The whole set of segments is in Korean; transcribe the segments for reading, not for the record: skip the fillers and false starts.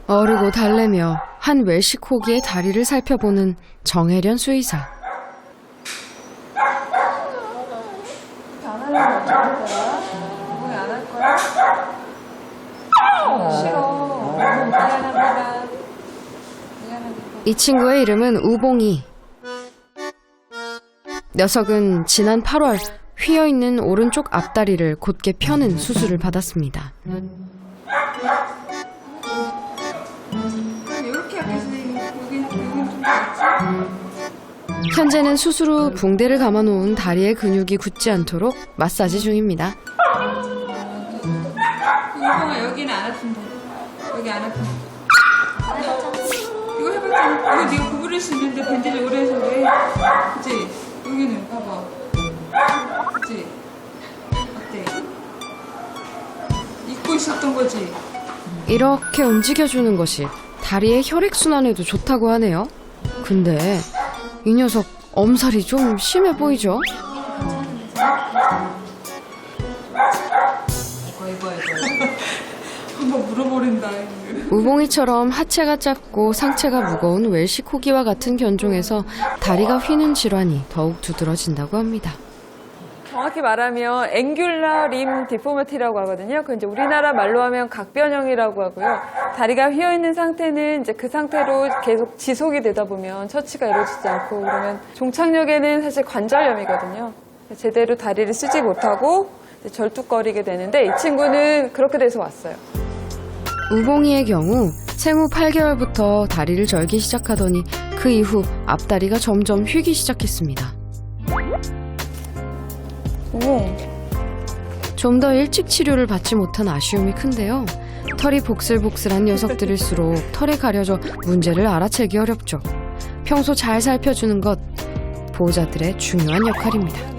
어르고 달래며 한 외식 호기의 다리를 살펴보는 정혜련 수의사. 안 하려면 어쩔 거야? 왜 안 할 거야? 싫어. 미안합니다. 이 친구의 이름은 우봉이. 녀석은 지난 8월 휘어있는 오른쪽 앞다리를 곧게 펴는 수술을 받았습니다. 이렇게 하겠지. 여기는 좀 낫지? 현재는 수술 후 붕대를 감아놓은 다리의 근육이 굳지 않도록 마사지 중입니다. 이거가 여기는 안 아픈데. 여기 안 아픈데. 이거 해봤잖아. 이거 네가 구부릴 수 있는데 밴드를 오래 해서 그래. 그치? 여기는 봐봐. 그치? 어때? 잊고 있었던 거지? 이렇게 움직여주는 것이 다리의 혈액순환에도 좋다고 하네요. 근데 이 녀석 엄살이 좀 심해 보이죠? 이거. 한번 물어버린다. 우봉이처럼 하체가 짧고 상체가 무거운 웰시 코기와 같은 견종에서 다리가 휘는 질환이 더욱 두드러진다고 합니다. 정확히 말하면 앵귤러 림 디포머티라고 하거든요. 그 이제 우리나라 말로 하면 각변형이라고 하고요. 다리가 휘어 있는 상태는 이제 그 상태로 계속 지속이 되다 보면 처치가 이루어지지 않고 그러면 종착역에는 사실 관절염이거든요. 제대로 다리를 쓰지 못하고 절뚝거리게 되는데 이 친구는 그렇게 돼서 왔어요. 우봉이의 경우 생후 8개월부터 다리를 절기 시작하더니 그 이후 앞다리가 점점 휘기 시작했습니다. 좀 더 일찍 치료를 받지 못한 아쉬움이 큰데요. 털이 복슬복슬한 녀석들일수록 털에 가려져 문제를 알아채기 어렵죠. 평소 잘 살펴주는 것, 보호자들의 중요한 역할입니다.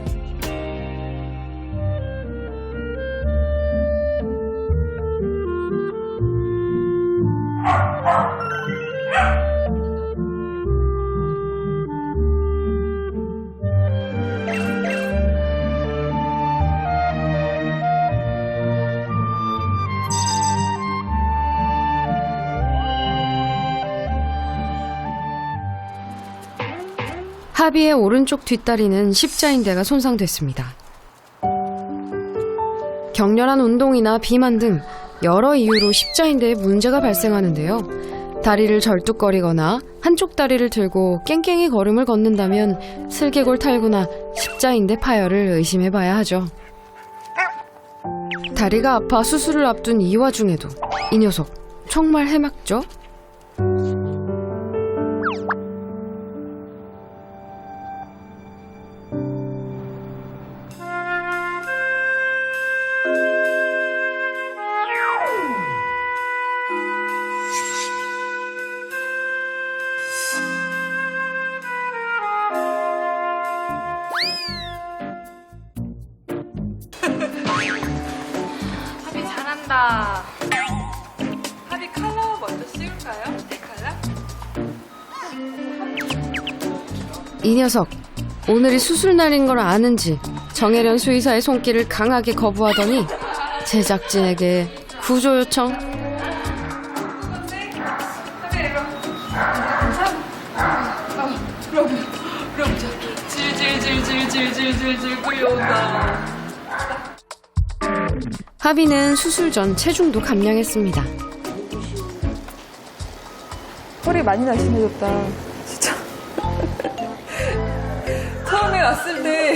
하비의 오른쪽 뒷다리는 십자인대가 손상됐습니다. 격렬한 운동이나 비만 등 여러 이유로 십자인대에 문제가 발생하는데요. 다리를 절뚝거리거나 한쪽 다리를 들고 깽깽이 걸음을 걷는다면 슬개골 탈구나 십자인대 파열을 의심해봐야 하죠. 다리가 아파 수술을 앞둔 이 와중에도 이 녀석 정말 해맑죠? 하비 잘한다. 하비 컬러 먼저 씌울까요? 네 컬러? 이 녀석 오늘이 수술 날인 걸 아는지 정혜련 수의사의 손길을 강하게 거부하더니 제작진에게 구조 요청. 그럼 질질질질질질질질 끌려온다. 하비는 수술 전 체중도 감량했습니다. 털이 많이 날씬해졌다. 진짜. 처음에 왔을 때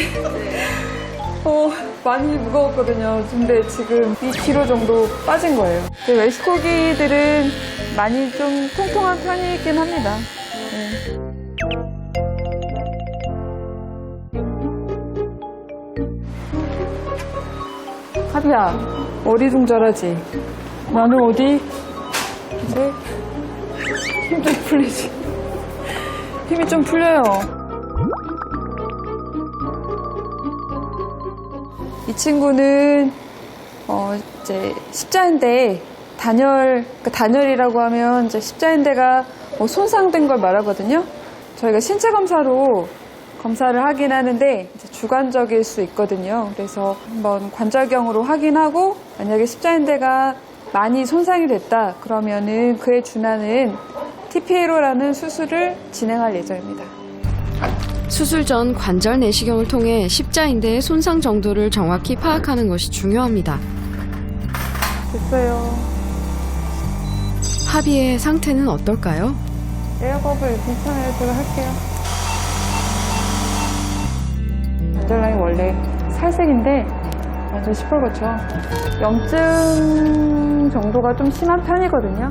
많이 무거웠거든요. 근데 지금 2kg 정도 빠진 거예요. 웰시코기들은 많이 좀 통통한 편이긴 합니다. 네. 하비야, 어리둥절하지? 나는 어디? 이제 힘 좀 풀리지? 힘이 좀 풀려요. 이 친구는 이제 십자인대 단열이라고 하면 이제 십자인대가 손상된 걸 말하거든요. 저희가 신체 검사로 검사를 하긴 하는데 이제 주관적일 수 있거든요. 그래서 한번 관절경으로 확인하고 만약에 십자인대가 많이 손상이 됐다 그러면은 그에 준하는 TPLO라는 수술을 진행할 예정입니다. 수술 전 관절 내시경을 통해 십자인대의 손상 정도를 정확히 파악하는 것이 중요합니다. 됐어요. 하비의 상태는 어떨까요? 에어버블 괜찮아요. 제가 할게요. 관절랑이 원래 살색인데 완전 시뻘겋죠. 염증 정도가 좀 심한 편이거든요.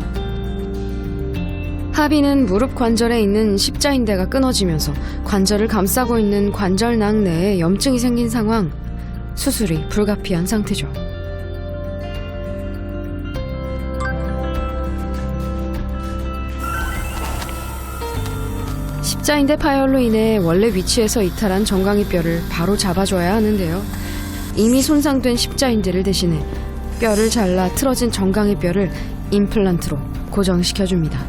하비는 무릎 관절에 있는 십자인대가 끊어지면서 관절을 감싸고 있는 관절낭 내에 염증이 생긴 상황. 수술이 불가피한 상태죠. 십자인대 파열로 인해 원래 위치에서 이탈한 정강이뼈를 바로 잡아줘야 하는데요. 이미 손상된 십자인대를 대신해 뼈를 잘라 틀어진 정강이뼈를 임플란트로 고정시켜줍니다.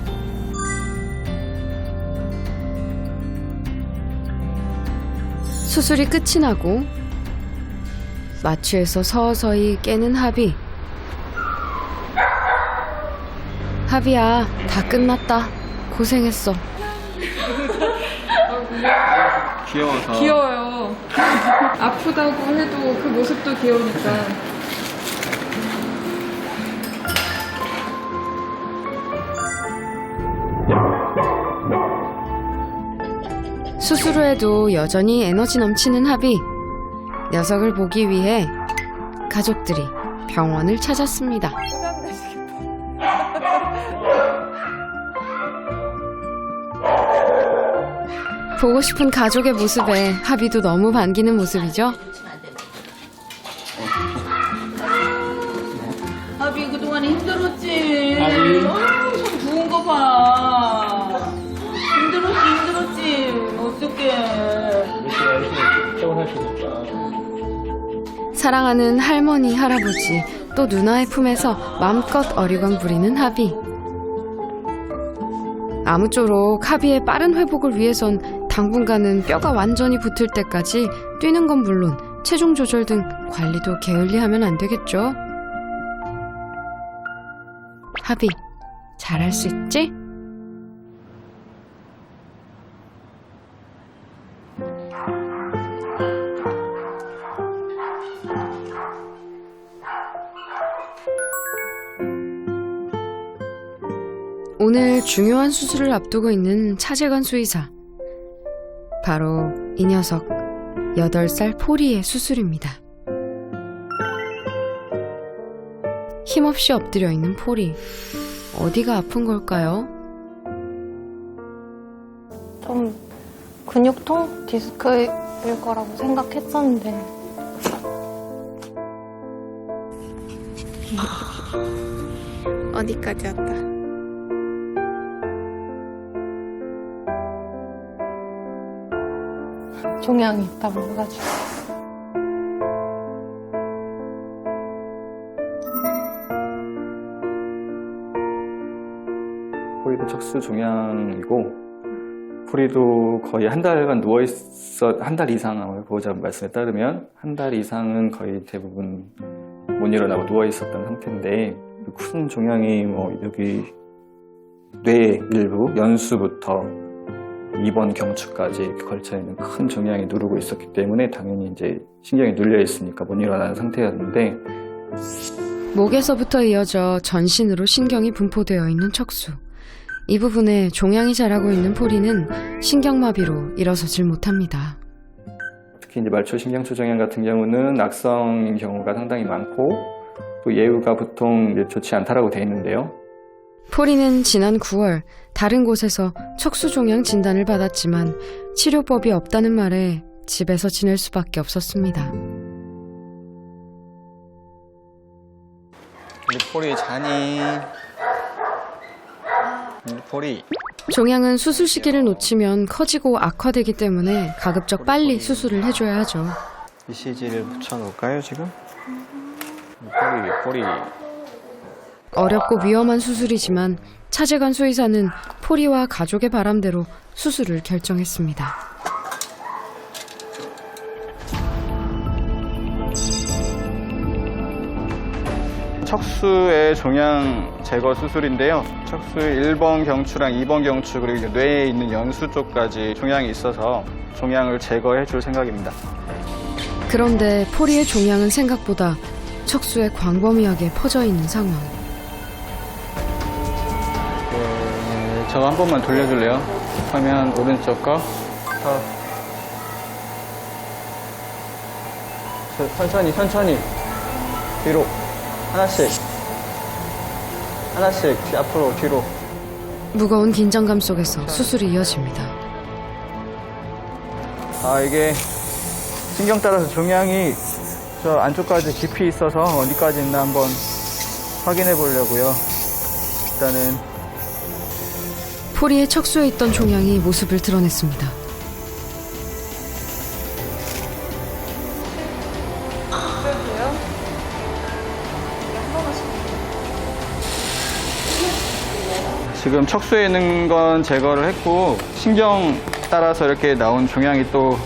수술이 끝이 나고 마취에서 서서히 깨는 하비. 하비야, 다 끝났다. 고생했어. 귀여워서. 귀여워요. 아프다고 해도 그 모습도 귀여우니까. 수술 후에도 여전히 에너지 넘치는 하비. 녀석을 보기 위해 가족들이 병원을 찾았습니다. 보고 싶은 가족의 모습에 하비도 너무 반기는 모습이죠. 아비 그동안에 힘들었지. 손 부은 거 봐. 힘들었지. 어떡해. 사랑하는 할머니, 할아버지, 또 누나의 품에서 마음껏 어리광 부리는 하비. 아무쪼록 하비의 빠른 회복을 위해선 당분간은 뼈가 완전히 붙을 때까지 뛰는 건 물론 체중 조절 등 관리도 게을리하면 안 되겠죠? 하비, 잘할 수 있지? 오늘 중요한 수술을 앞두고 있는 차재관 수의사. 바로 이 녀석 8살 포리의 수술입니다. 힘없이 엎드려 있는 포리. 어디가 아픈 걸까요? 좀 근육통? 디스크일 거라고 생각했었는데 어디까지 왔다. 종양이 있다고 해가지고 포리도 척수 종양이고 포리도 거의 한 달간 누워있어 한 달 이상 보호자 말씀에 따르면 한 달 이상은 거의 대부분 못 일어나고 누워있었던 상태인데 큰 종양이 여기 뇌 일부 연수부터 2번 경추까지 이렇게 걸쳐있는 큰 종양이 누르고 있었기 때문에 당연히 이제 신경이 눌려 있으니까 못 일어나는 상태였는데 목에서부터 이어져 전신으로 신경이 분포되어 있는 척수. 이 부분에 종양이 자라고 있는 포리는 신경마비로 일어서질 못합니다. 특히 이제 말초신경초 종양 같은 경우는 악성인 경우가 상당히 많고 또 예후가 보통 이제 좋지 않다라고 되어 있는데요. 포리는 지난 9월 다른 곳에서 척수종양 진단을 받았지만 치료법이 없다는 말에 집에서 지낼 수밖에 없었습니다. 우리 포리 자니? 우리 포리. 종양은 수술 시기를 놓치면 커지고 악화되기 때문에 가급적 빨리 수술을 해줘야 하죠. ECG를 붙여놓을까요 지금? 포리. 어렵고 위험한 수술이지만 차재관 수의사는 포리와 가족의 바람대로 수술을 결정했습니다. 척수의 종양 제거 수술인데요. 척수 1번 경추랑 2번 경추 그리고 뇌에 있는 연수 쪽까지 종양이 있어서 종양을 제거해 줄 생각입니다. 그런데 포리의 종양은 생각보다 척수에 광범위하게 퍼져 있는 상황. 저거 한 번만 돌려줄래요? 화면 오른쪽 거. 천천히. 뒤로. 하나씩 앞으로 뒤로. 무거운 긴장감 속에서 수술이 이어집니다. 이게 신경 따라서 종양이 저 안쪽까지 깊이 있어서 어디까지 있나 한번 확인해 보려고요. 일단은 포리의 척수에 있던 종양이 모습을 드러냈습니다. 지금 척수에 있는 건 제거를 했고 신경 따라서 이렇게 나온 종양이 또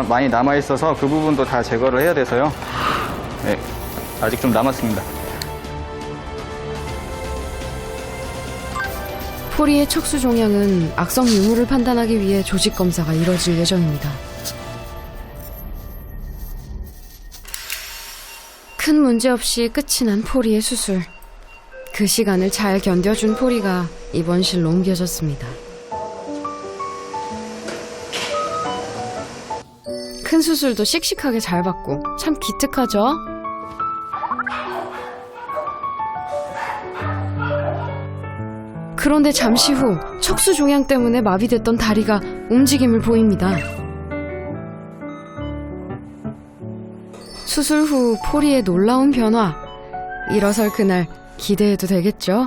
많이 남아 있어서 그 부분도 다 제거를 해야 돼서요. 네, 아직 좀 남았습니다. 포리의 척수 종양은 악성 유무를 판단하기 위해 조직 검사가 이뤄질 예정입니다. 큰 문제 없이 끝이 난 포리의 수술. 그 시간을 잘 견뎌준 포리가 입원실로 옮겨졌습니다. 큰 수술도 씩씩하게 잘 받고 참 기특하죠? 그런데 잠시 후 척수 종양 때문에 마비됐던 다리가 움직임을 보입니다. 수술 후 포리의 놀라운 변화. 일어설 그날 기대해도 되겠죠?